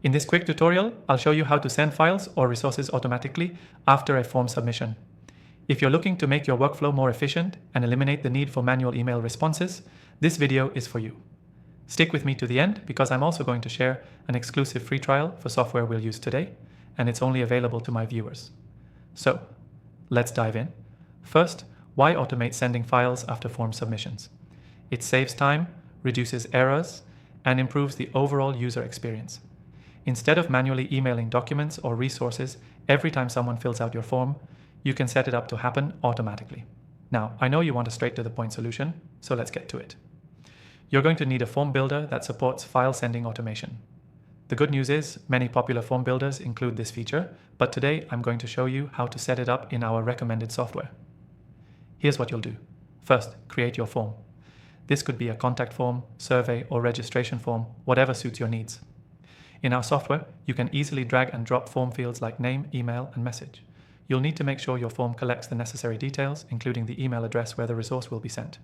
In this quick tutorial, I'll show you how to send files or resources automatically after a form submission. If you're looking to make your workflow more efficient and eliminate the need for manual email responses, this video is for you. Stick with me to the end because I'm also going to share an exclusive free trial for software we'll use today, and it's only available to my viewers. So, let's dive in. First, why automate sending files after form submissions? It saves time, reduces errors, and improves the overall user experience. Instead of manually emailing documents or resources every time someone fills out your form, you can set it up to happen automatically. Now, I know you want a straight-to-the-point solution, so let's get to it. You're going to need a form builder that supports file sending automation. The good news is, many popular form builders include this feature, but today I'm going to show you how to set it up in our recommended software. Here's what you'll do. First, create your form. This could be a contact form, survey, or registration form, whatever suits your needs. In our software, you can easily drag and drop form fields like name, email, and message. You'll need to make sure your form collects the necessary details, including the email address where the resource will be sent.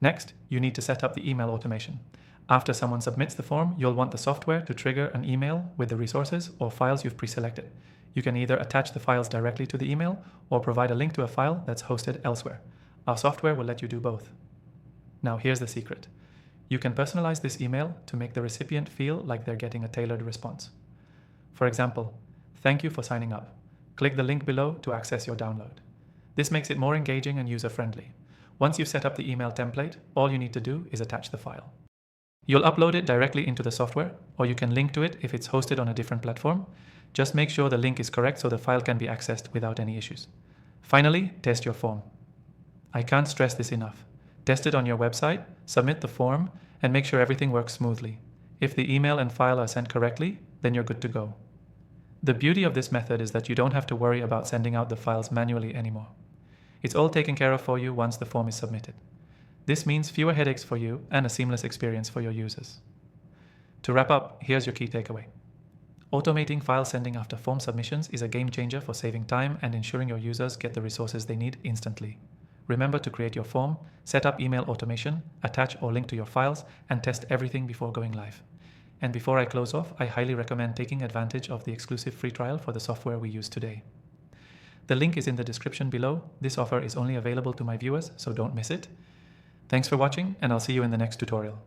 Next, you need to set up the email automation. After someone submits the form, you'll want the software to trigger an email with the resources or files you've pre-selected. You can either attach the files directly to the email or provide a link to a file that's hosted elsewhere. Our software will let you do both. Now here's the secret. You can personalize this email to make the recipient feel like they're getting a tailored response. For example, thank you for signing up. Click the link below to access your download. This makes it more engaging and user-friendly. Once you've set up the email template, all you need to do is attach the file. You'll upload it directly into the software, or you can link to it if it's hosted on a different platform. Just make sure the link is correct so the file can be accessed without any issues. Finally, test your form. I can't stress this enough. Test it on your website, submit the form, and make sure everything works smoothly. If the email and file are sent correctly, then you're good to go. The beauty of this method is that you don't have to worry about sending out the files manually anymore. It's all taken care of for you once the form is submitted. This means fewer headaches for you and a seamless experience for your users. To wrap up, here's your key takeaway. Automating file sending after form submissions is a game changer for saving time and ensuring your users get the resources they need instantly. Remember to create your form, set up email automation, attach or link to your files, and test everything before going live. And before I close off, I highly recommend taking advantage of the exclusive free trial for the software we use today. The link is in the description below. This offer is only available to my viewers, so don't miss it. Thanks for watching, and I'll see you in the next tutorial.